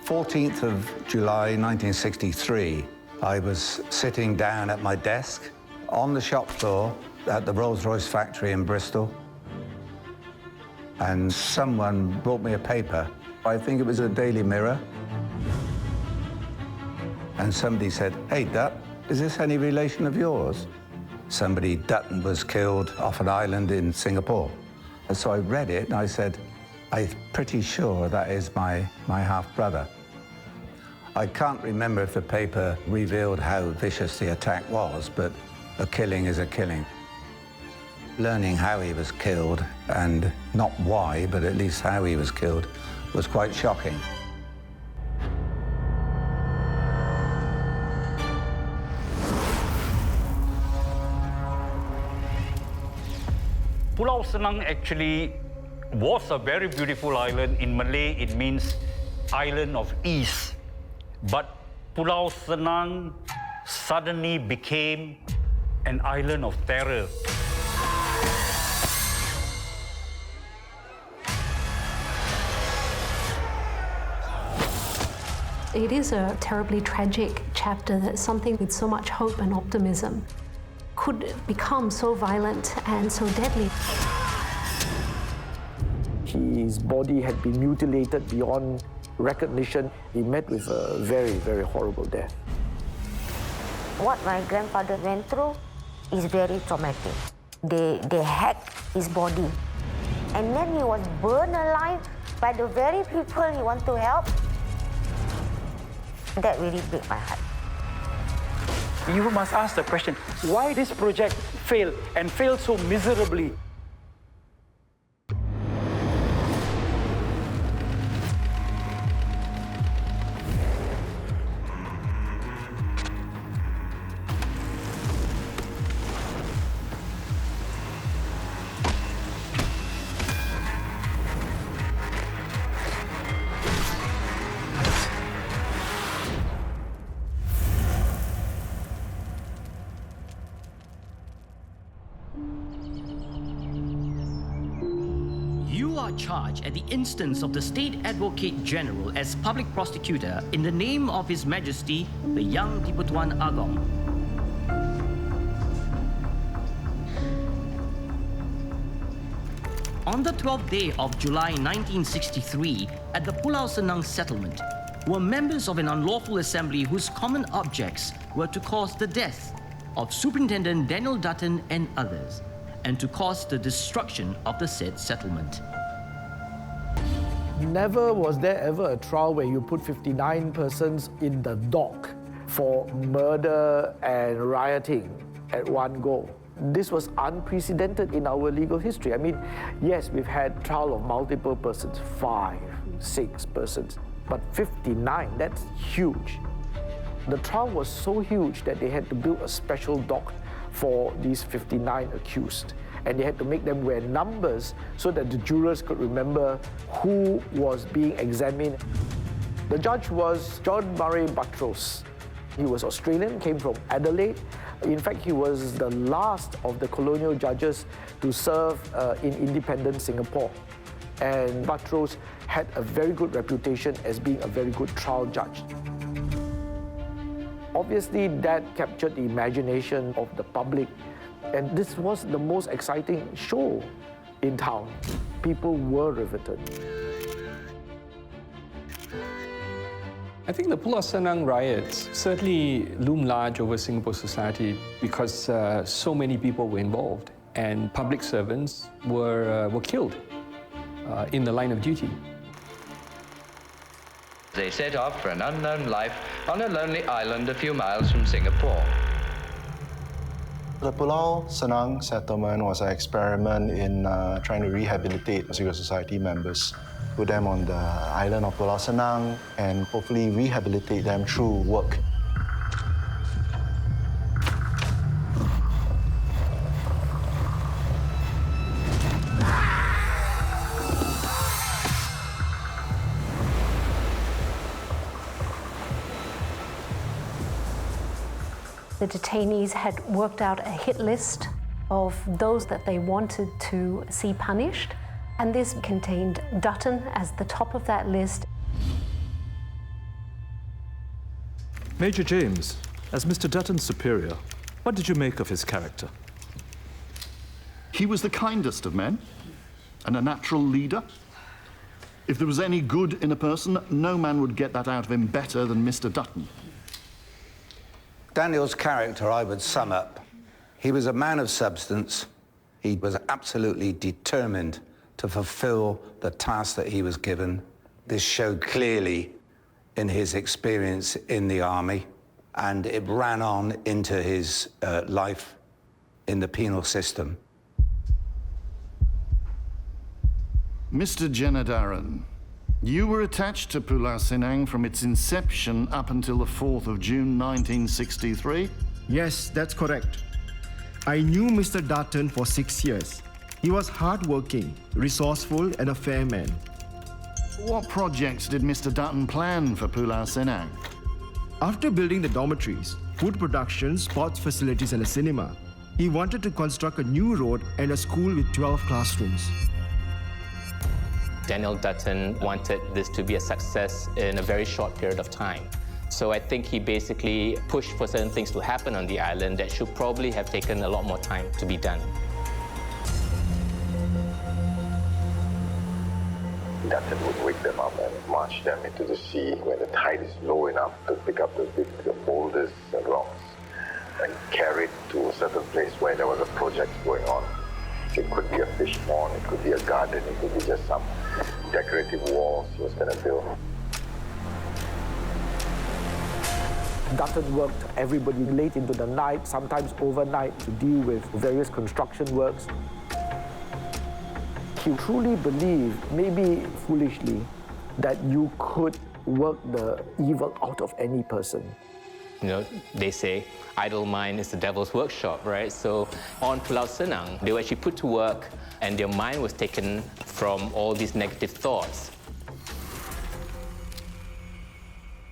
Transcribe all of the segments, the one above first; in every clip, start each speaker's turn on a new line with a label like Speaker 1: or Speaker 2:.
Speaker 1: 14th of July 1963, I was sitting down at my desk on the shop floor at the Rolls-Royce factory in Bristol, and someone brought me a paper. I think it was a Daily Mirror. And somebody said, "Hey, Dutt, is this any relation of yours?" Somebody, Dutton, was killed off an island in Singapore. And so I read it and I said, "I'm pretty sure that is my half-brother." I can't remember if the paper revealed how vicious the attack was, but a killing is a killing. Learning how he was killed, and not why, but at least how he was killed, was quite shocking.
Speaker 2: Pulau Senang actually was a very beautiful island. In Malay, it means island of ease. But Pulau Senang suddenly became an island of terror.
Speaker 3: It is a terribly tragic chapter, that something with so much hope and optimism could become so violent and so deadly.
Speaker 4: His body had been mutilated beyond recognition. He met with a very, very horrible death.
Speaker 5: What my grandfather went through is very traumatic. They hacked his body, and then he was burned alive by the very people he wanted to help. That really broke my heart.
Speaker 6: You must ask the question, why this project failed, and failed so miserably?
Speaker 7: You are charged at the instance of the State Advocate General as public prosecutor in the name of His Majesty, the Yang Di-Pertuan Agong. On the 12th day of July 1963, at the Pulau Senang settlement, were members of an unlawful assembly whose common objects were to cause the death of Superintendent Daniel Dutton and others, and to cause the destruction of the said settlement.
Speaker 4: Never was there ever a trial where you put 59 persons in the dock for murder and rioting at one go. This was unprecedented in our legal history. I mean, yes, we've had trial of multiple persons, 5, 6 persons, but 59, that's huge. The trial was so huge that they had to build a special dock for these 59 accused. And they had to make them wear numbers so that the jurors could remember who was being examined. The judge was John Murray Buttrose. He was Australian, came from Adelaide. In fact, he was the last of the colonial judges to serve in independent Singapore. And Buttrose had a very good reputation as being a very good trial judge. Obviously, that captured the imagination of the public. And this was the most exciting show in town. People were riveted.
Speaker 8: I think the Pulau Senang riots certainly loom large over Singapore society because so many people were involved, and public servants were killed in the line of duty.
Speaker 9: They set off for an unknown life on a lonely island a few miles from Singapore.
Speaker 10: The Pulau Senang settlement was an experiment in trying to rehabilitate secret society members, put them on the island of Pulau Senang, and hopefully rehabilitate them through work.
Speaker 3: The detainees had worked out a hit list of those that they wanted to see punished, and this contained Dutton as the top of that list.
Speaker 11: Major James, as Mr. Dutton's superior, what did you make of his character?
Speaker 12: He was the kindest of men and a natural leader. If there was any good in a person, no man would get that out of him better than Mr. Dutton.
Speaker 1: Daniel's character, I would sum up. He was a man of substance. He was absolutely determined to fulfill the task that he was given. This showed clearly in his experience in the army, and it ran on into his life in the penal system.
Speaker 12: Mr. Janadaran, you were attached to Pulau Senang from its inception up until the 4th of June 1963?
Speaker 13: Yes, that's correct. I knew Mr. Dutton for 6 years. He was hardworking, resourceful, and a fair man.
Speaker 12: What projects did Mr. Dutton plan for Pulau Senang?
Speaker 13: After building the dormitories, food production, sports facilities, and a cinema, he wanted to construct a new road and a school with 12 classrooms.
Speaker 14: Daniel Dutton wanted this to be a success in a very short period of time. So I think he basically pushed for certain things to happen on the island that should probably have taken a lot more time to be done.
Speaker 15: Dutton would wake them up and march them into the sea when the tide is low enough to pick up the big boulders and rocks and carry it to a certain place where there was a project going on. It could be a fish pond, it could be a garden, it could be just some decorative walls he was going to build.
Speaker 4: Dutton worked everybody late into the night, sometimes overnight, to deal with various construction works. He truly believed, maybe foolishly, that you could work the evil out of any person.
Speaker 14: You know, they say idle mind is the devil's workshop, right? So on Pulau Senang, they were actually put to work and their mind was taken from all these negative thoughts.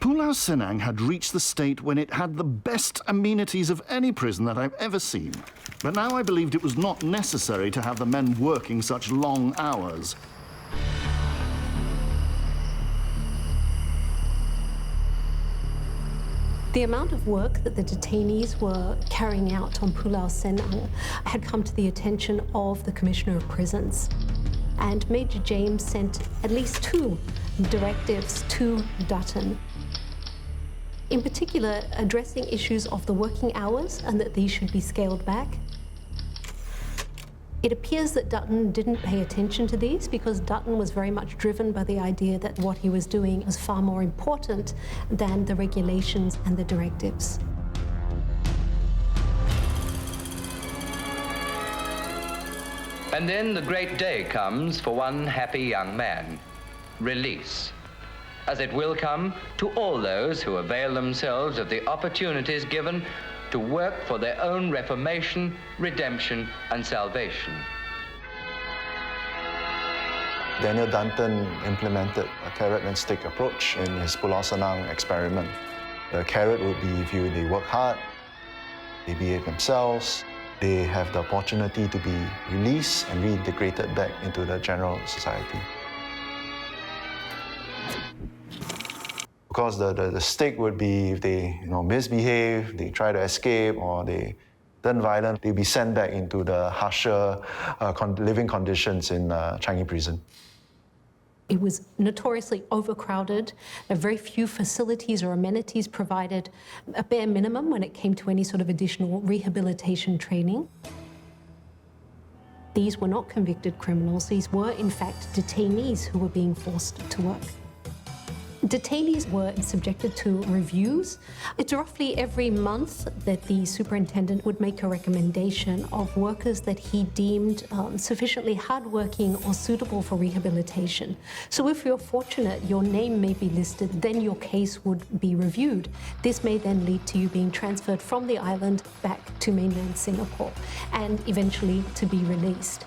Speaker 12: Pulau Senang had reached the state when it had the best amenities of any prison that I've ever seen. But now I believed it was not necessary to have the men working such long hours.
Speaker 3: The amount of work that the detainees were carrying out on Pulau Senang had come to the attention of the Commissioner of Prisons. And Major James sent at least 2 directives to Dutton, in particular addressing issues of the working hours and that these should be scaled back. It appears that Dutton didn't pay attention to these because Dutton was very much driven by the idea that what he was doing was far more important than the regulations and the directives.
Speaker 9: And then the great day comes for one happy young man, release, as it will come to all those who avail themselves of the opportunities given to work for their own reformation, redemption, and salvation.
Speaker 10: Daniel Dutton implemented a carrot and stick approach in his Pulau Senang experiment. The carrot would be if they work hard, they behave themselves, they have the opportunity to be released and reintegrated back into the general society. Of course, the stick would be if they misbehave, they try to escape, or they turn violent, they'd be sent back into the harsher living conditions in Changi prison.
Speaker 3: It was notoriously overcrowded. Very few facilities or amenities provided a bare minimum when it came to any sort of additional rehabilitation training. These were not convicted criminals. These were, in fact, detainees who were being forced to work. Detainees were subjected to reviews. It's roughly every month that the superintendent would make a recommendation of workers that he deemed sufficiently hardworking or suitable for rehabilitation. So if you're fortunate, your name may be listed, then your case would be reviewed. This may then lead to you being transferred from the island back to mainland Singapore and eventually to be released.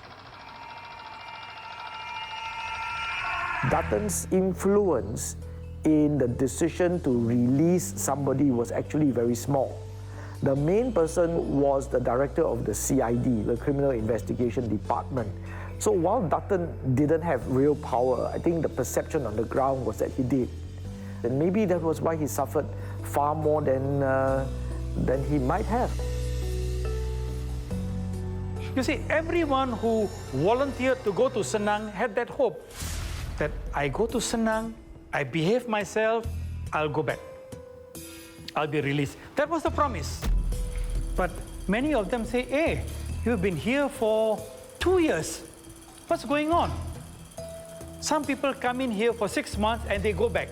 Speaker 4: Dutton's influence in the decision to release somebody was actually very small. The main person was the director of the CID, the Criminal Investigation Department. So while Dutton didn't have real power, I think the perception on the ground was that he did. And maybe that was why he suffered far more than he might have.
Speaker 6: You see, everyone who volunteered to go to Senang had that hope that I go to Senang, I behave myself, I'll go back. I'll be released. That was the promise. But many of them say, hey, you've been here for 2 years. What's going on? Some people come in here for 6 months and they go back.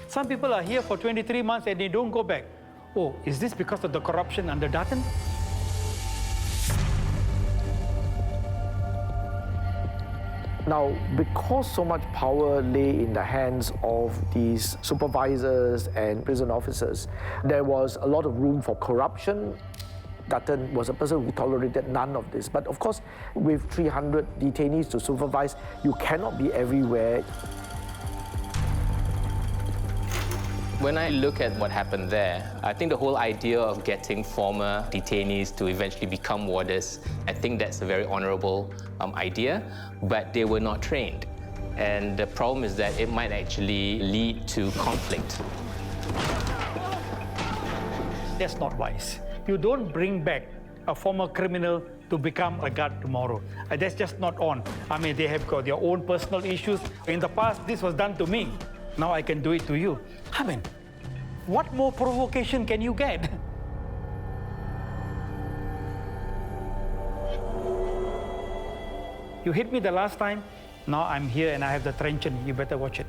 Speaker 6: Some people are here for 23 months and they don't go back. Oh, is this because of the corruption under Dutton?
Speaker 4: Now, because so much power lay in the hands of these supervisors and prison officers, there was a lot of room for corruption. Dutton was a person who tolerated none of this. But of course, with 300 detainees to supervise, you cannot be everywhere.
Speaker 14: When I look at what happened there, I think the whole idea of getting former detainees to eventually become warders, I think that's a very honorable idea, but they were not trained. And the problem is that it might actually lead to conflict.
Speaker 6: That's not wise. You don't bring back a former criminal to become a guard tomorrow. That's just not on. I mean, they have got their own personal issues. In the past, this was done to me. Now I can do it to you. I mean, what more provocation can you get? You hit me the last time, now I'm here and I have the truncheon. You better watch it.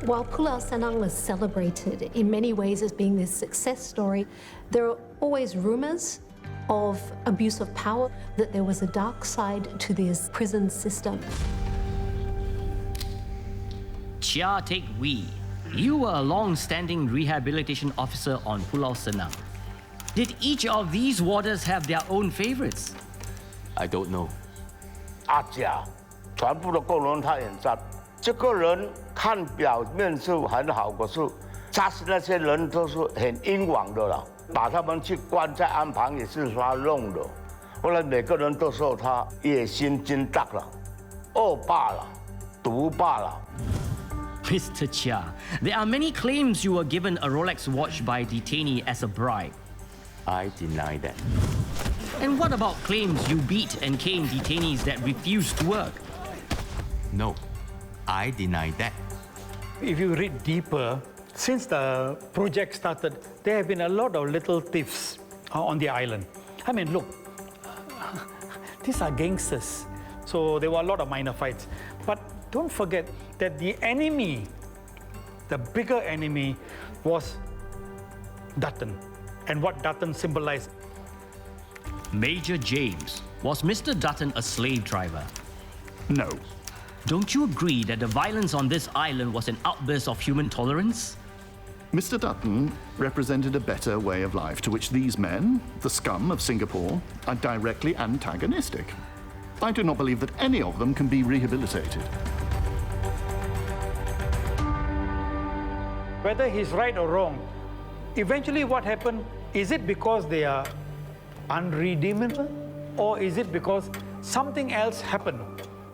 Speaker 3: While Pulau Senang was celebrated in many ways as being this success story, there are always rumours of abuse of power, that there was a dark side to this prison system.
Speaker 7: Chia Teck Wee, you were a long-standing rehabilitation officer on Pulau Senang. Did each of these warders have their own favorites?
Speaker 16: I don't know.
Speaker 17: 阿甲全部都共同他演战。这个人看表面是很好，可是杀死那些人都是很冤枉的了，把他们去关在安旁也是他弄的。后来每个人都说他野心真大了，恶霸了，毒霸了。
Speaker 7: Mr. Chia, there are many claims you were given a Rolex watch by a detainee as a bribe.
Speaker 16: I deny that.
Speaker 7: And what about claims you beat and caned detainees that refused to work?
Speaker 16: No, I deny that.
Speaker 6: If you read deeper, since the project started, there have been a lot of little thieves on the island. I mean, look, these are gangsters. So there were a lot of minor fights. But don't forget that the enemy, the bigger enemy, was Dutton and what Dutton symbolized.
Speaker 7: Major James, was Mr. Dutton a slave driver?
Speaker 12: No.
Speaker 7: Don't you agree that the violence on this island was an outburst of human tolerance?
Speaker 12: Mr. Dutton represented a better way of life to which these men, the scum of Singapore, are directly antagonistic. I do not believe that any of them can be rehabilitated.
Speaker 6: Whether he's right or wrong, eventually what happened, is it because they are unredeemable, or is it because something else happened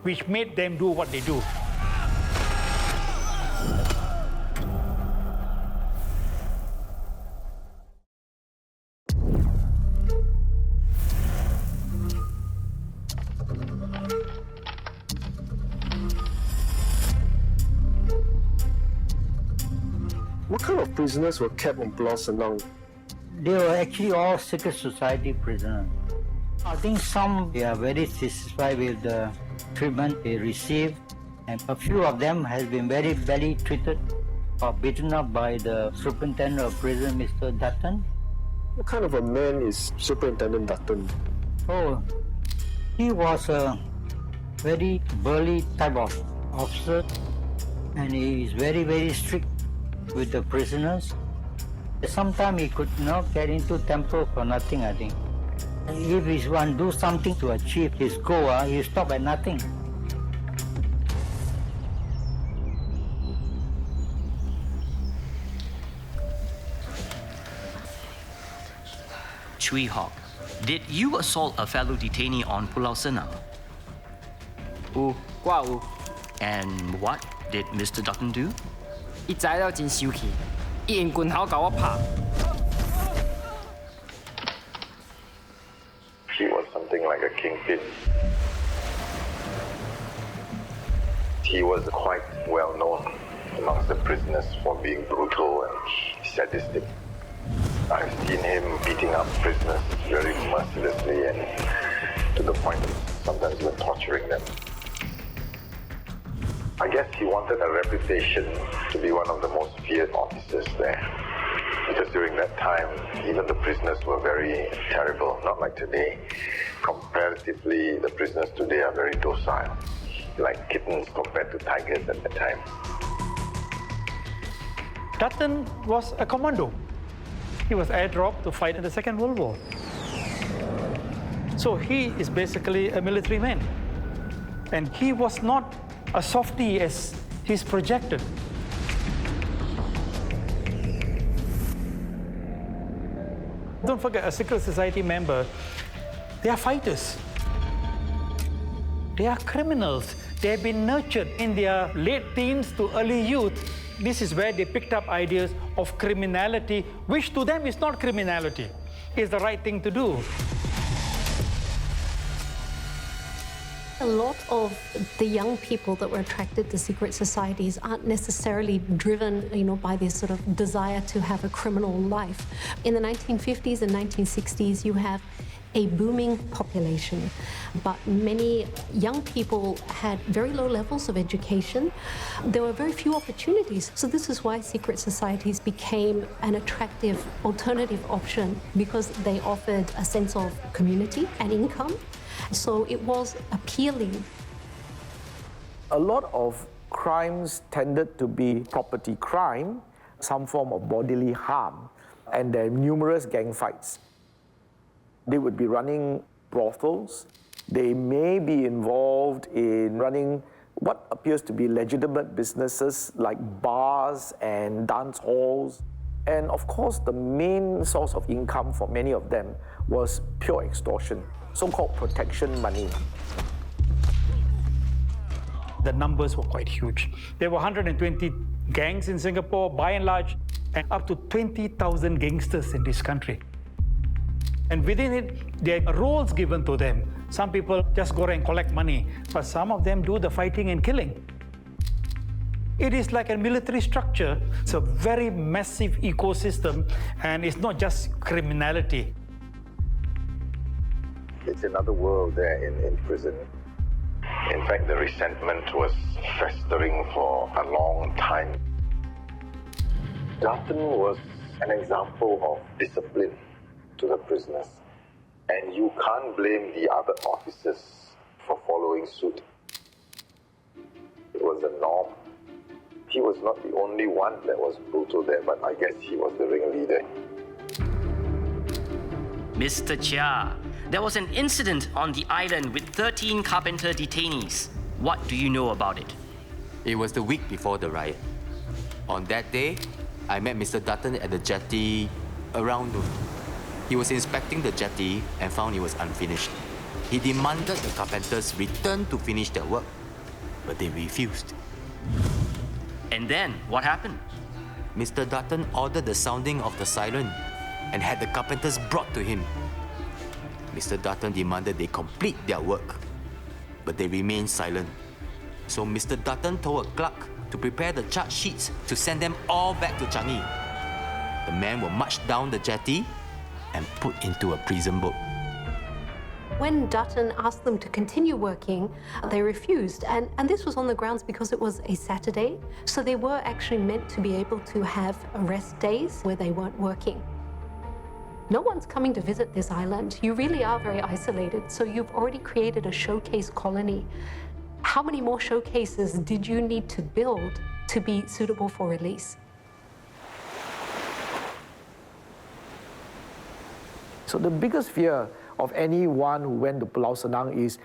Speaker 6: which made them do what they do?
Speaker 18: What kind of prisoners were kept on Pulau Senang?
Speaker 19: They were actually all secret society prisoners. I think some they are very satisfied with the treatment they received, and a few of them has been very badly treated or beaten up by the superintendent of prison, Mr. Dutton.
Speaker 18: What kind of a man is Superintendent Dutton?
Speaker 19: Oh, he was a very burly type of officer, and he is very, very strict with the prisoners. Sometimes he could not get into temple for nothing, I think. If he want to do something to achieve his goal, he stop at nothing.
Speaker 7: Chui Hawk, did you assault a fellow detainee on Pulau Senang?
Speaker 20: Qua
Speaker 7: And what did Mr. Dutton do?
Speaker 20: 一知了真生气，一用棍口甲我拍。
Speaker 15: He was something like a kingpin. He was quite well known amongst the prisoners for being brutal and sadistic. I've seen him beating up prisoners very mercilessly and to the point of sometimes even torturing them. I guess he wanted a reputation to be one of the most feared officers there. Because during that time, even the prisoners were very terrible, not like today. Comparatively, the prisoners today are very docile, like kittens compared to tigers at the time.
Speaker 6: Dutton was a commando. He was airdropped to fight in the Second World War. So he is basically a military man. And he was not a softie as he's projected. Don't forget, a secret society member, they are fighters. They are criminals. They have been nurtured in their late teens to early youth. This is where they picked up ideas of criminality, which to them is not criminality. It's the right thing to do.
Speaker 3: A lot of the young people that were attracted to secret societies aren't necessarily driven, by this sort of desire to have a criminal life. In the 1950s and 1960s, you have a booming population, but many young people had very low levels of education. There were very few opportunities. So this is why secret societies became an attractive alternative option, because they offered a sense of community and income. So it was appealing.
Speaker 4: A lot of crimes tended to be property crime, some form of bodily harm, and there are numerous gang fights. They would be running brothels. They may be involved in running what appears to be legitimate businesses like bars and dance halls. And of course, the main source of income for many of them was pure extortion, so-called protection money.
Speaker 6: The numbers were quite huge. There were 120 gangs in Singapore, by and large, and up to 20,000 gangsters in this country. And within it, there are roles given to them. Some people just go and collect money, but some of them do the fighting and killing. It is like a military structure. It's a very massive ecosystem, and it's not just criminality.
Speaker 15: It's another world there in prison. In fact, the resentment was festering for a long time. Dutton was an example of discipline to the prisoners, and you can't blame the other officers for following suit. It was the norm. He was not the only one that was brutal there, but I guess he was the ringleader.
Speaker 7: Mr. Chia, there was an incident on the island with 13 carpenter detainees. What do you know about it?
Speaker 16: It was the week before the riot. On that day, I met Mr. Dutton at the jetty around noon. He was inspecting the jetty and found it was unfinished. He demanded the carpenters return to finish their work, but they refused.
Speaker 7: And then, what happened?
Speaker 16: Mr. Dutton ordered the sounding of the siren and had the carpenters brought to him. Mr. Dutton demanded they complete their work, but they remained silent. So Mr. Dutton told a clerk to prepare the charge sheets to send them all back to Changi. The men were marched down the jetty and put into a prison boat.
Speaker 3: When Dutton asked them to continue working, they refused. And this was on the grounds because it was a Saturday. So they were actually meant to be able to have rest days where they weren't working. No one's coming to visit this island. You really are very isolated. So you've already created a showcase colony. How many more showcases did you need to build to be suitable for release?
Speaker 4: So the biggest fear of anyone who went to Pulau Senang is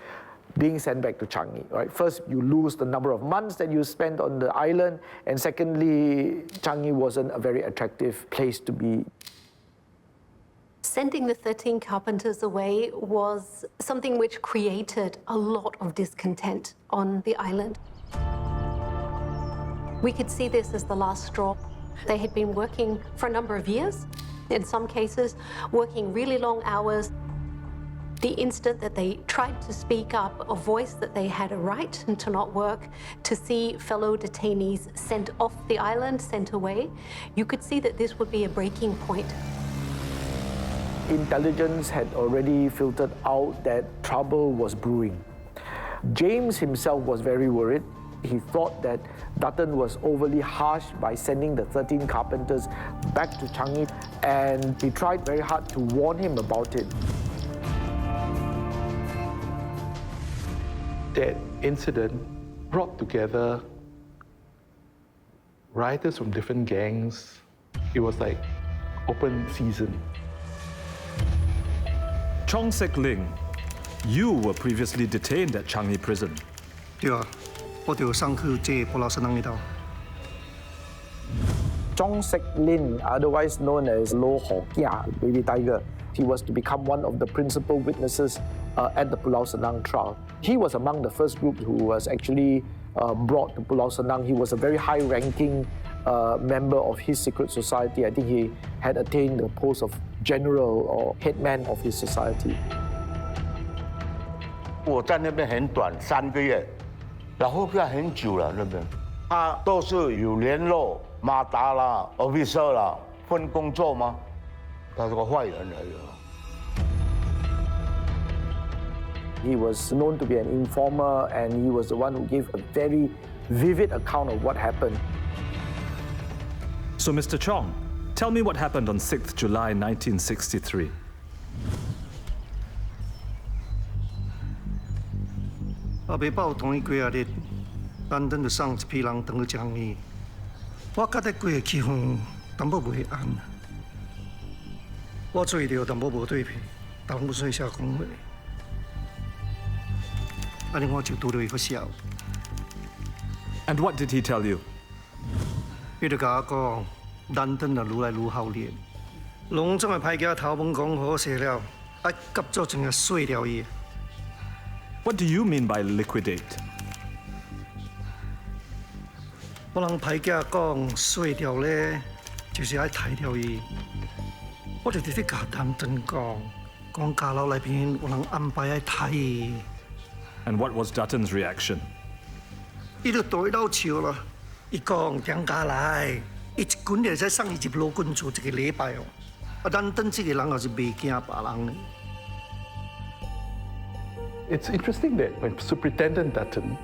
Speaker 4: being sent back to Changi, right? First, you lose the number of months that you spent on the island, and secondly, Changi wasn't a very attractive place to be.
Speaker 3: Sending the 13 carpenters away was something which created a lot of discontent on the island. We could see this as the last straw. They had been working for a number of years, in some cases, working really long hours. The instant that they tried to speak up, a voice that they had a right to not work, to see fellow detainees sent off the island, sent away, you could see that this would be a breaking point.
Speaker 4: Intelligence had already filtered out that trouble was brewing. James himself was very worried. He thought that Dutton was overly harsh by sending the 13 carpenters back to Changi, and he tried very hard to warn him about it.
Speaker 20: That incident brought together rioters from different gangs. It was like open season.
Speaker 11: Chong Sek Ling, you were previously detained at Changi Prison.
Speaker 21: 对啊，我就上去这Pulau Senang itu.
Speaker 4: Chong Sek Lin, otherwise known as Lo Ho Kia, Baby Tiger, he was to become one of the principal witnesses at the Pulau Senang trial. He was among the first group who was actually brought to Pulau Senang. He was a very high-ranking member of his secret society. I think he had attained the post of general or headman of his society.
Speaker 17: 我在那边很短，3个月，然后不要很久了那边，他都是有联络马达啦、officer 啦，分工作吗？他是个坏人来的。
Speaker 4: He was known to be an informer, and he was the one who gave a very vivid account of what happened.
Speaker 11: So, Mr. Chong, tell me what happened on 6th July 1963.
Speaker 21: À, 未到同伊几啊日，咱等就送一批人登去江义。我觉得几个气氛淡薄袂安。我做着淡薄无对皮，淡薄说下讲话。安尼我就拄到伊个笑。
Speaker 11: And what did he tell you?
Speaker 21: 伊就甲我讲，咱等就愈来愈好练。拢总个歹家头毛讲好势了，啊，急做成个碎掉伊。
Speaker 11: What do you mean by liquidate?
Speaker 21: 我人歹家讲碎掉咧，就是爱杀掉伊。我就直直甲咱真讲家楼内边有人安排爱杀伊。
Speaker 11: And what was Dutton's reaction?
Speaker 21: 伊就对老笑啦，伊讲点家来，伊一棍就使送伊入老quân做一个礼拜哦。啊，咱等这个人也是袂惊别人呢。
Speaker 20: It's interesting that when Superintendent Dutton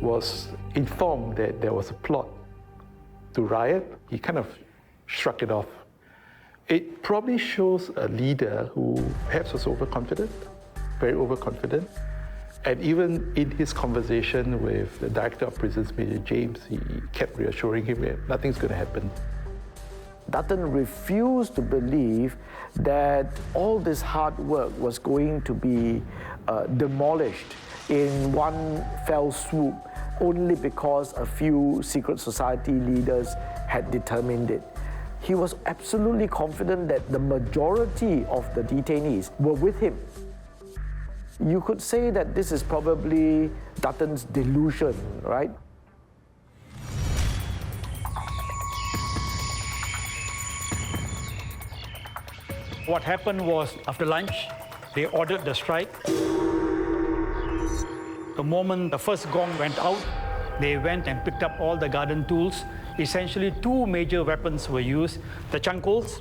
Speaker 20: was informed that there was a plot to riot, he kind of shrugged it off. It probably shows a leader who perhaps was overconfident, very overconfident. And even in his conversation with the Director of Prisons, Major James, he kept reassuring him that nothing's going to happen.
Speaker 4: Dutton refused to believe that all this hard work was going to be demolished in one fell swoop only because a few secret society leaders had determined it. He was absolutely confident that the majority of the detainees were with him. You could say that this is probably Dutton's delusion, right?
Speaker 6: What happened was, after lunch, they ordered the strike. The moment the first gong went out, they went and picked up all the garden tools. Essentially, two major weapons were used: the chankles,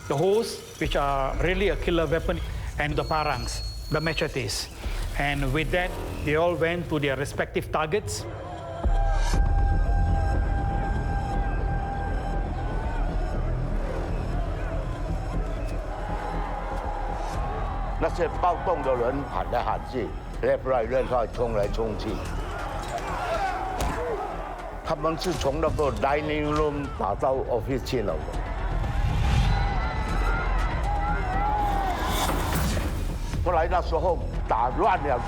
Speaker 6: the hoes, which are really a killer weapon, and the parangs, the machetes. And with that, they all went to their respective targets.
Speaker 17: 那些暴动的人喊来喊去 ，left right left right 冲来冲去。他们是从那个 dining room 打到 office 去了。后来那时候打乱了。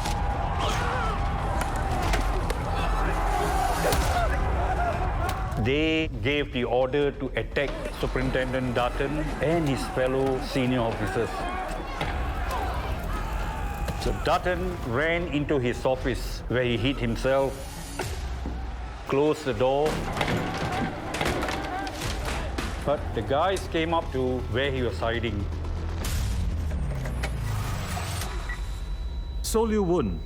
Speaker 2: They gave the order to attack Superintendent Dutton and his fellow senior officers. So Dutton ran into his office where he hid himself, closed the door, But the guys came up to where he was hiding.
Speaker 11: So Liu Wun,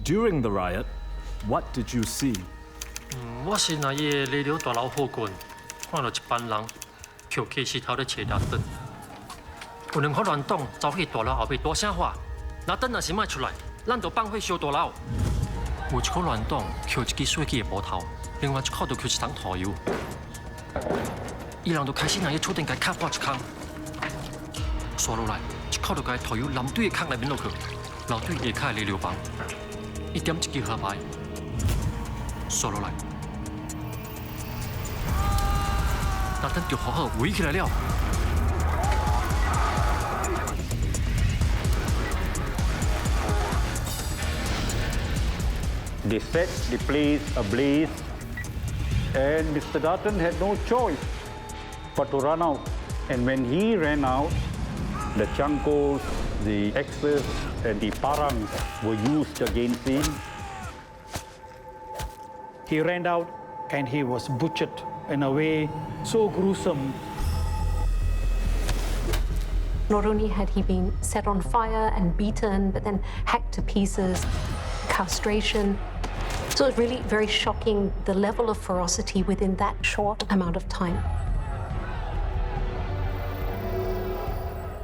Speaker 11: during the riot, what did you see?
Speaker 5: 我是那夜来了大老火棍，看到一班人跳起石头咧找达顿。有两伙乱党走去大楼后面大声喊：达顿若是卖出来，咱就放火烧大楼。有一伙乱党捡一支水机的毛头，另外一口就捡一桶涂油。伊人就开始拿伊厝顶甲卡破一空，刷落来一口就甲涂油淋对的空内面落去，流对下骹的流房。伊点一支河牌，刷落来。 达顿就好好围起来了。
Speaker 2: They set the place ablaze, and Mr. Dutton had no choice but to run out. And when he ran out, the chankos, the axes, and the parangs were used against him.
Speaker 6: He ran out and he was butchered in a way so gruesome.
Speaker 3: Not only had he been set on fire and beaten, but then hacked to pieces, castration. So it was really very shocking, the level of ferocity within that short amount of time.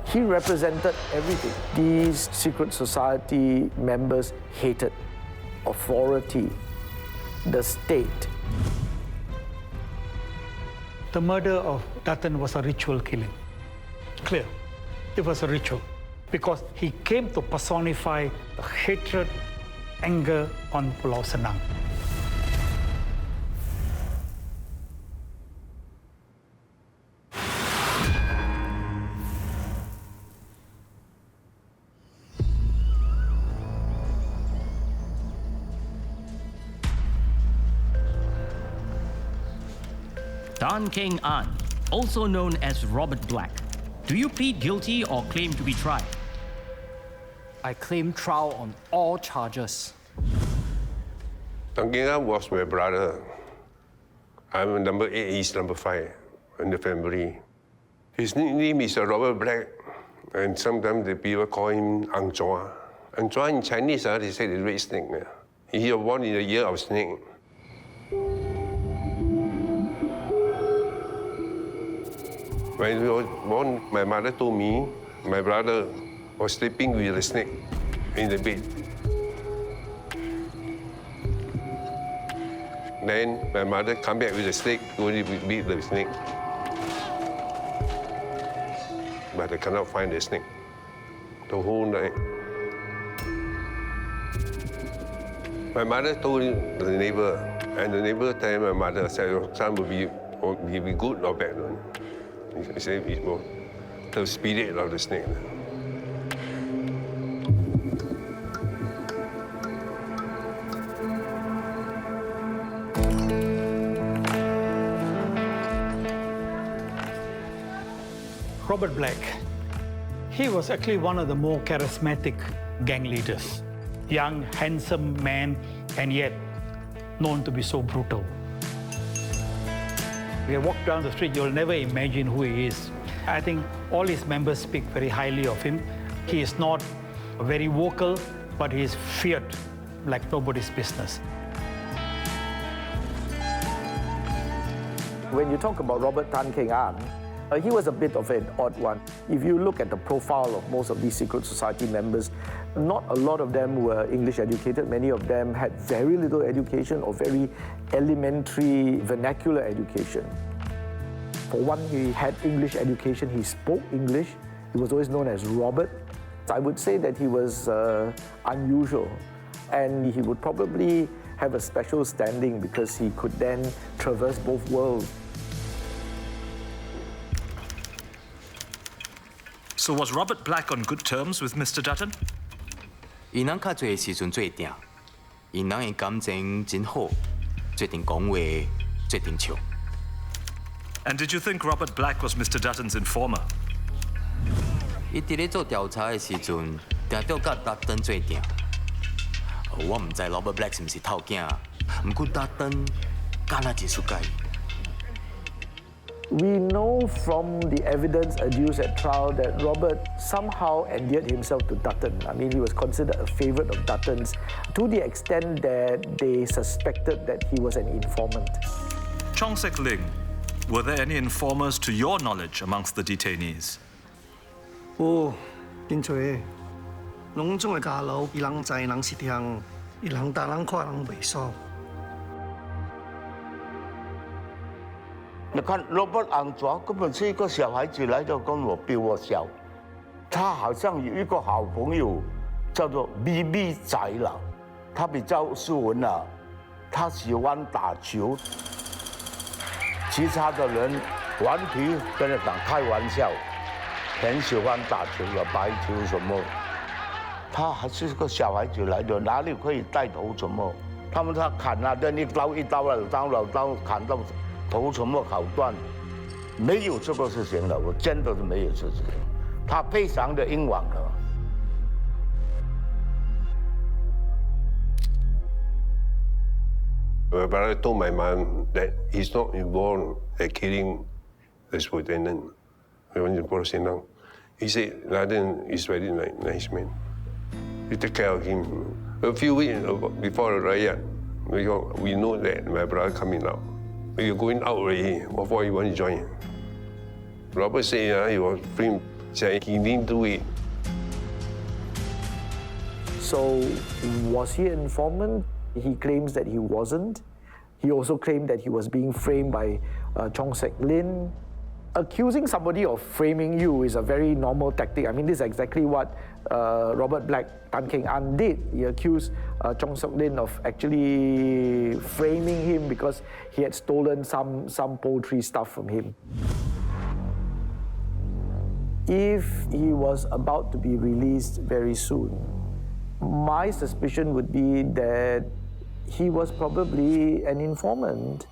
Speaker 4: He represented everything. These secret society members hated authority, the state.
Speaker 6: The murder of Dutton was a ritual killing. Clear. It was a ritual because he came to personify the hatred, anger on Pulau Senang.
Speaker 7: Tan Keng An, also known as Robert Black. Do you plead guilty or claim to be tried?
Speaker 22: I claim trial on all charges.
Speaker 23: Tan Keng An was my brother. I'm number 8, he's number 5 in the family. His nickname is Robert Black, and sometimes the people call him Ang Chua. Ang Chua in Chinese, they say the red snake. He was born in the year of snake. When he was born, my mother told me my brother was sleeping with a snake in the bed. Then my mother come back with a snake, going to beat the snake. But I cannot find the snake the whole night. My mother told the neighbor, and the neighbor told my mother, said, your son will be good or bad. He said it was the spirit of the snake.
Speaker 6: Robert Black, he was actually one of the more charismatic gang leaders. Young, handsome man, and yet known to be so brutal. If you walk down the street, you'll never imagine who he is. I think all his members speak very highly of him. He is not very vocal, but he is feared like nobody's business.
Speaker 4: When you talk about Robert Tan Keng An, he was a bit of an odd one. If you look at the profile of most of these secret society members, not a lot of them were English educated. Many of them had very little education or very elementary vernacular education. For one, he had English education. He spoke English. He was always known as Robert. I would say that he was unusual, and he would probably have a special standing because he could then traverse both worlds.
Speaker 11: So was Robert Black on good terms with Mr. Dutton?
Speaker 16: 因人较侪时阵做定，因人的感情真好，做定讲话，做定笑。
Speaker 11: And did you think Robert Black was Mr. Dutton's informer?
Speaker 16: 伊伫咧做调查的时阵，定着甲Dutton做定。我唔知 Robert Black 是毋是偷囝，毋过Dutton敢若真输家。
Speaker 4: We know from the evidence adduced at trial that Robert somehow endeared himself to Dutton. I mean, he was considered a favorite of Dutton's to the extent that they suspected that he was an informant.
Speaker 11: Chong Sek Ling, were there any informers to your knowledge amongst the detainees?
Speaker 21: Oh, 真多的，拢总的家老，伊人知人是听，伊人打人看人袂爽。
Speaker 17: 你看Robert安卓根本是一个小孩子来的，跟我比我小。他好像有一个好朋友叫做 BB 仔了，他比较斯文了，他喜欢打球。其他的人顽皮跟他讲开玩笑，很喜欢打球的白球什么。他还是个小孩子来的，哪里可以带头什么？他砍啊，这一刀一刀两刀两刀砍到。头什么烤断，没有这个事情了，我真的是没有这事情。他非常的英勇的。
Speaker 23: My brother told my mom that he's not involved at killing the superintendent. We went to Pulau Senang. He said Dutton is very nice man. We take care of him. A few weeks before the riot, we know that my brother coming out. You're going out already. What for you want to join? Robert said he was free. Said he didn't do it.
Speaker 4: So, was he an informant? He claims that he wasn't. He also claimed that he was being framed by Chong Sek Ling. Accusing somebody of framing you is a very normal tactic. I mean, this is exactly what Robert Black Tan Keng An did. He accused Chong Sek Ling of actually framing him because he had stolen some poultry stuff from him. If he was about to be released very soon, my suspicion would be that he was probably an informant.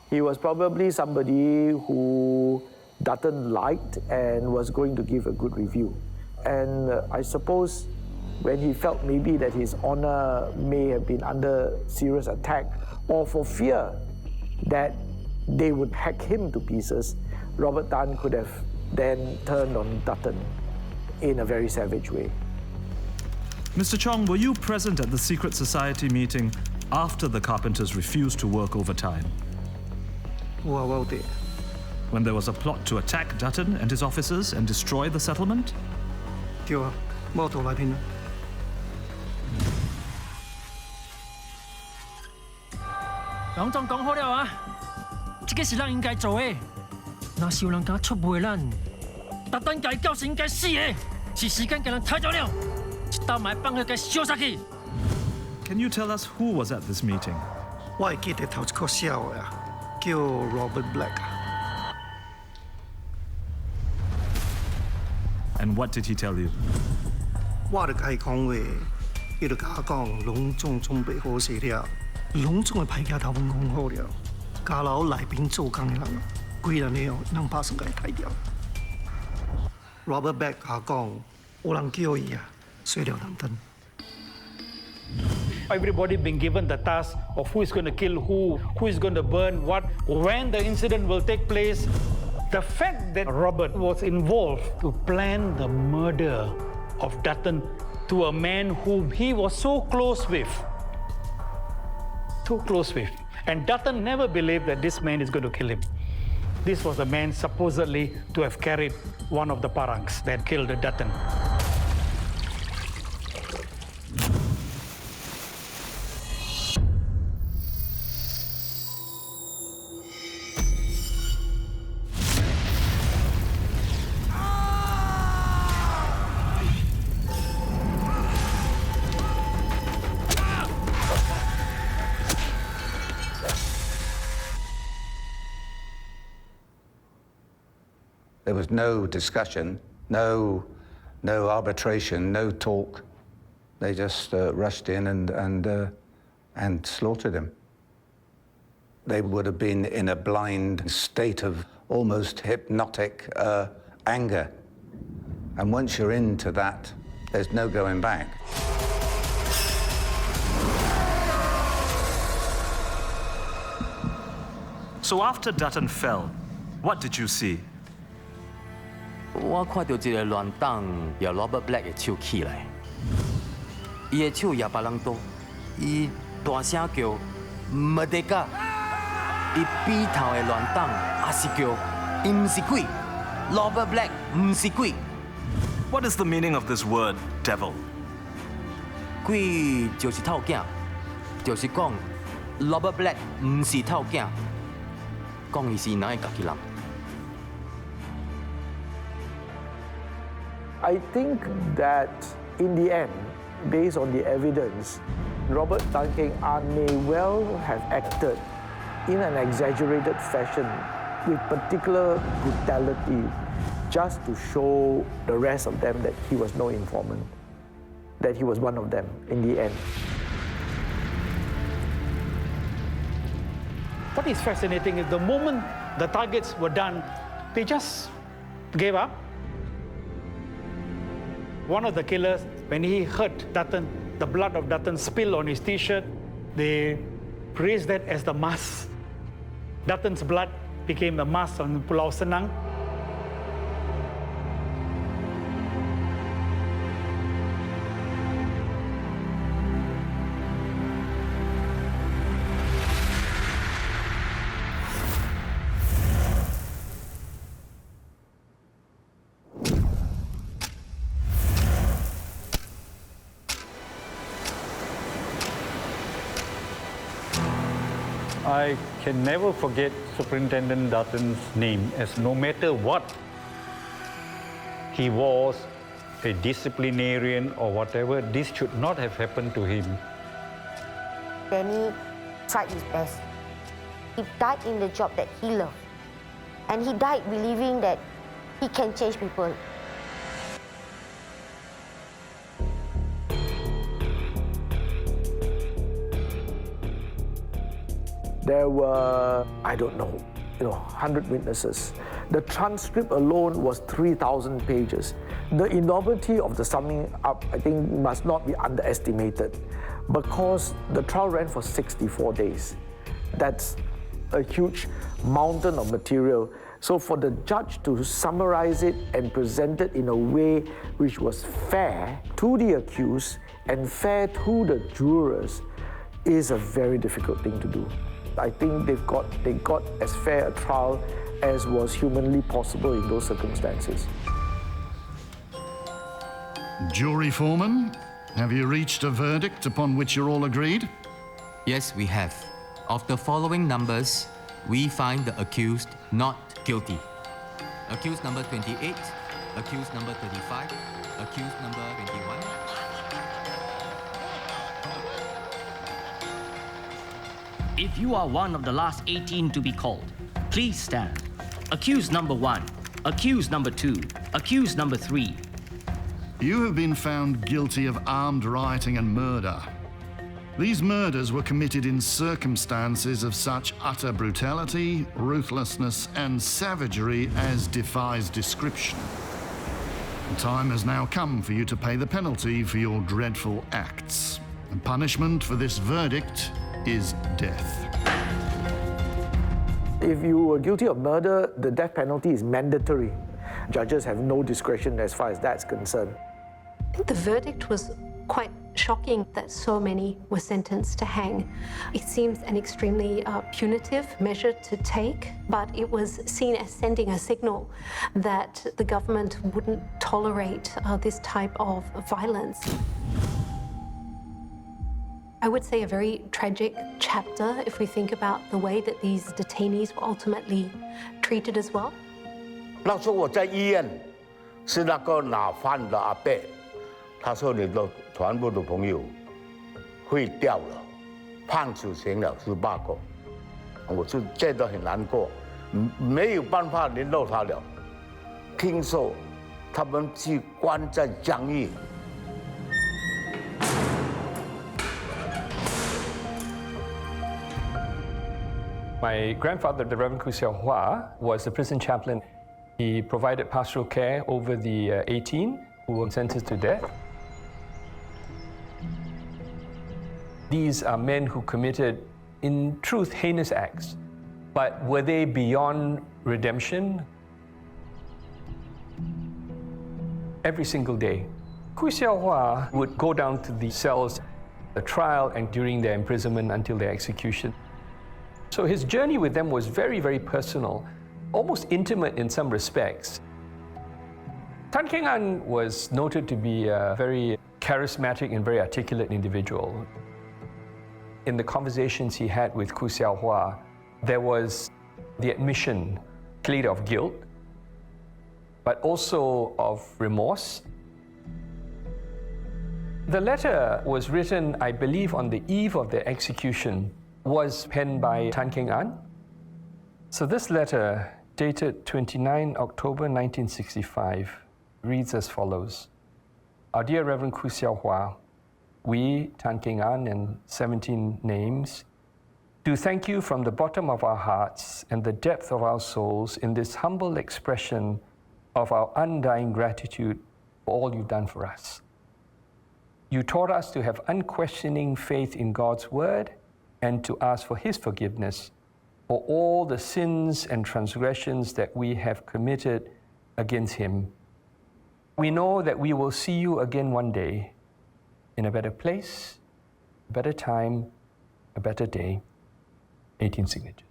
Speaker 4: He was probably somebody who Dutton liked and was going to give a good review. And I suppose when he felt maybe that his honor may have been under serious attack, or for fear that they would hack him to pieces, Robert Tan could have then turned on Dutton in a very savage way.
Speaker 11: Mr. Chong, were you present at the secret society meeting after the carpenters refused to work overtime? When there was a plot to attack Dutton and his officers and destroy the settlement?
Speaker 21: 对啊，我到那边了。
Speaker 5: 拢总讲好了啊，这个是咱应该做的。若是有人敢出卖咱，Dutton该到是应该死的，是时间给人抬走了，一刀埋放去该烧杀去。
Speaker 11: Can you tell us who was at this meeting?
Speaker 21: 我会记得头一个小的啊，叫 Robert Black。
Speaker 11: And what did he tell you?
Speaker 21: 我就甲伊讲话，伊就甲我讲，拢总准备好势了，拢总的派架头份讲好了，家楼内边做工的人，几人了，人马上甲伊抬掉。Robert Black 甲我讲，有人叫伊啊，睡了人灯。
Speaker 6: Everybody being given the task of who is going to kill who is going to burn what, when the incident will take place. The fact that Robert was involved to plan the murder of Dutton to a man whom he was so close with. And Dutton never believed that this man is going to kill him. This was the man supposedly to have carried one of the parangs that killed Dutton.
Speaker 1: There was no discussion, no arbitration, no talk. They just rushed in and slaughtered him. They would have been in a blind state of almost hypnotic anger. And once you're into that, there's no going back.
Speaker 11: So after Dutton fell, What did you see?
Speaker 16: 我看到一个乱党摇 Robert Black 的手起来，伊的手摇别人刀，伊大声叫 Merdeka， 伊背头的乱党也是叫，伊唔是鬼 ，Robert Black 唔是鬼。
Speaker 11: What is the meaning of this word, devil?
Speaker 16: 鬼就是偷囝，就是讲 Robert Black 唔是偷囝，讲伊是哪会家己人。
Speaker 4: I think that in the end, based on the evidence, Robert Tan Keng An may well have acted in an exaggerated fashion with particular brutality just to show the rest of them that he was no informant, that he was one of them in the end.
Speaker 6: What is fascinating is the moment the targets were done, they just gave up. One of the killers, when he hurt Dutton, the blood of Dutton spilled on his t-shirt. They praised that as the mask. Dutton's blood became the mask on Pulau Senang. I can never forget Superintendent Dutton's name, as no matter what, he was a disciplinarian or whatever, this should not have happened to him.
Speaker 8: Danny tried his best. He died in the job that he loved. And he died believing that he can change people.
Speaker 4: There were, I don't know, 100 witnesses. The transcript alone was 3,000 pages. The enormity of the summing up, I think, must not be underestimated because the trial ran for 64 days. That's a huge mountain of material. So for the judge to summarize it and present it in a way which was fair to the accused and fair to the jurors is a very difficult thing to do. I think they got as fair a trial as was humanly possible in those circumstances.
Speaker 12: Jury foreman, have you reached a verdict upon which you're all agreed?
Speaker 16: Yes, we have. Of the following numbers, we find the accused not guilty. Accused number 28, accused number 35, accused number 21.
Speaker 7: If you are one of the last 18 to be called, please stand. Accused number 1, accused number 2, accused number 3.
Speaker 12: You have been found guilty of armed rioting and murder. These murders were committed in circumstances of such utter brutality, ruthlessness, and savagery as defies description. The time has now come for you to pay the penalty for your dreadful acts. And punishment for this verdict is death.
Speaker 4: If you were guilty of murder, the death penalty is mandatory. Judges have no discretion as far as that's concerned.
Speaker 3: I think the verdict was quite shocking that so many were sentenced to hang. It seems an extremely punitive measure to take, but it was seen as sending a signal that the government wouldn't tolerate this type of violence. I would say a very tragic chapter if we think about the way that these detainees were ultimately treated as well.
Speaker 17: 那时候我在医院，是那个拿饭的阿伯，他说你的全部的朋友会掉了，判死刑了18个，我就觉得很难过，没有办法联络他了。听说他们去关在监狱。
Speaker 9: My grandfather, the Reverend Khoo Seow Hwa, was the prison chaplain. He provided pastoral care over the 18 who were sentenced to death. These are men who committed, in truth, heinous acts. But were they beyond redemption? Every single day, Gu Xiaohua would go down to the cells, the trial and during their imprisonment until their execution. So his journey with them was very, very personal, almost intimate in some respects. Tan Keng An was noted to be a very charismatic and very articulate individual. In the conversations he had with Gu Xiaohua, there was the admission, clearly of guilt, but also of remorse. The letter was written, I believe, on the eve of their execution, was penned by Tan Keng An. So this letter, dated 29 October 1965, reads as follows. Our dear Reverend Gu Xiaohua, we, Tan Keng An and 17 names, do thank you from the bottom of our hearts and the depth of our souls in this humble expression of our undying gratitude for all you've done for us. You taught us to have unquestioning faith in God's word and to ask for his forgiveness for all the sins and transgressions that we have committed against him. We know that we will see you again one day in a better place, a better time, a better day. 18 signatures.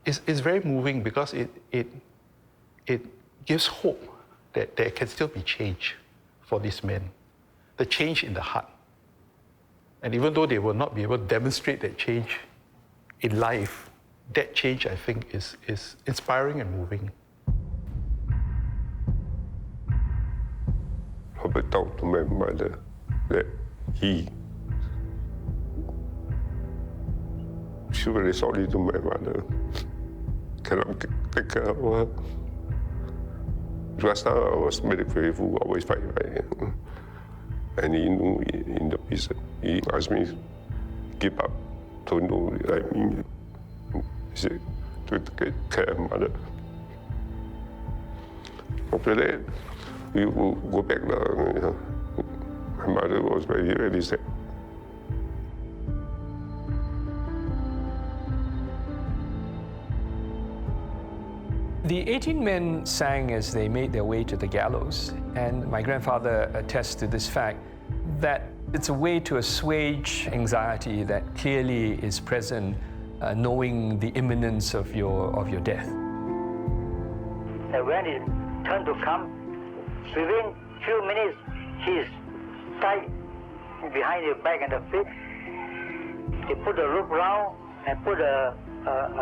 Speaker 20: It's very moving because it gives hope that there can still be change for these men, the change in the heart. And even though they will not be able to demonstrate that change in life, that change, I think, is inspiring and moving.
Speaker 23: I talked to my mother that she's very sorry to my mother. Cannot take care of her. Last time I was very faithful, always fight. And he knew in the prison, he asked me to give up, to know like me. He said, to take care of mother. After that, we will go back there. My mother was very, very sad.
Speaker 9: The 18 men sang as they made their way to the gallows, and my grandfather attests to this fact that it's a way to assuage anxiety that clearly is present, knowing the imminence of your death.
Speaker 19: And when it turned to come, within few minutes, he's tied behind the back and the feet. They put the rope round and put a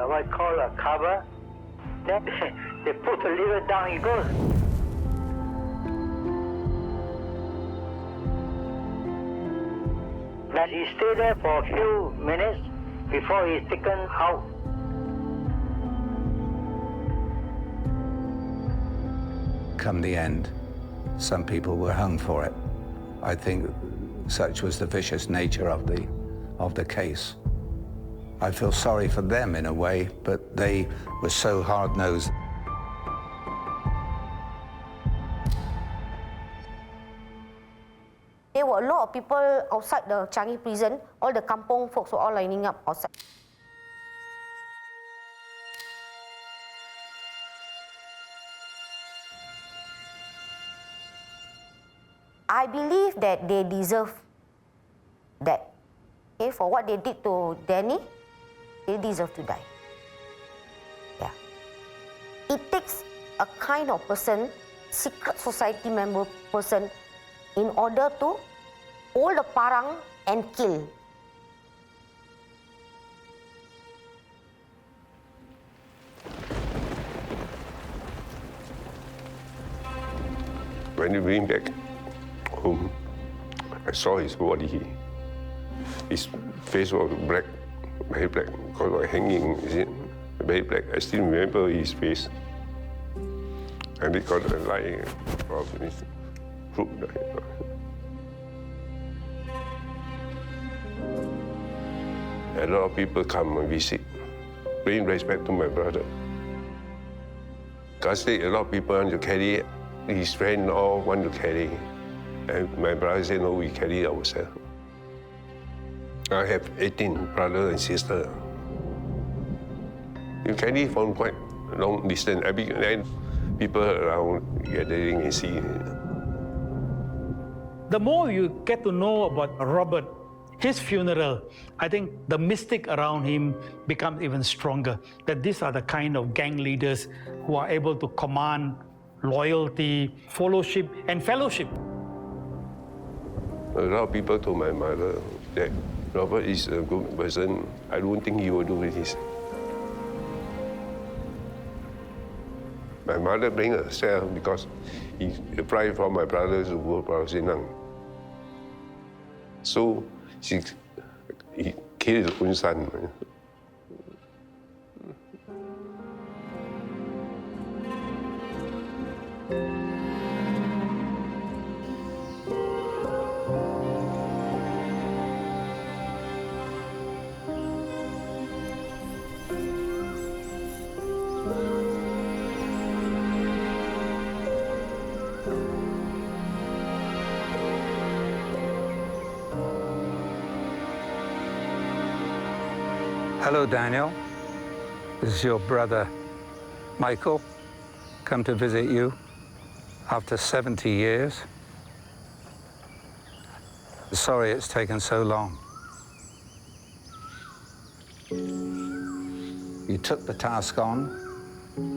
Speaker 19: what you call a cover. Then they put the lever down, he goes. But he stayed there for a few minutes before he's taken out.
Speaker 1: Come the end, some people were hung for it. I think such was the vicious nature of the case. I feel sorry for them in a way, but they were so hard-nosed.
Speaker 8: There were a lot of people outside the Changi prison. All the kampong folks were all lining up outside. I believe that they deserve that. Okay, for what they did to Danny, they deserve to die. Yeah. It takes a kind of person, secret society member person, in order to hold the parang and kill.
Speaker 23: When we bring back home, I saw his body. His face was black, very black, because of hanging, is it? Very black. I still remember his face. And he got a lying of his foot. A lot of people come and visit, bring respect to my brother. Because a lot of people want to carry, his friends all want to carry. And my brother said, no, we carry ourselves. I have 18 brothers and sisters. You carry from quite long distance. Every night, people around gathering and see.
Speaker 6: The more you get to know about Robert, his funeral, I think the mystic around him becomes even stronger. That these are the kind of gang leaders who are able to command loyalty, fellowship, and fellowship.
Speaker 23: A lot of people told my mother that Robert is a good person. I don't think he will do this. My mother blamed herself because he applied for my brothers to go to Pulau Senang. So he killed his own son.
Speaker 1: Hello, Daniel. This is your brother, Michael, come to visit you after 70 years. Sorry it's taken so long. You took the task on,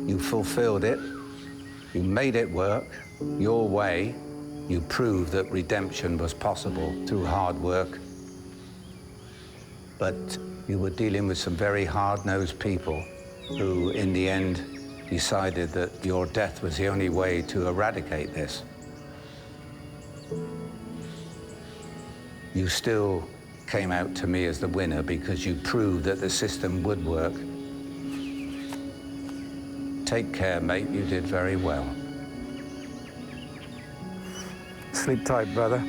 Speaker 1: you fulfilled it, you made it work your way, you proved that redemption was possible through hard work. But you were dealing with some very hard-nosed people who, in the end, decided that your death was the only way to eradicate this. You still came out to me as the winner because you proved that the system would work. Take care, mate. You did very well. Sleep tight, brother.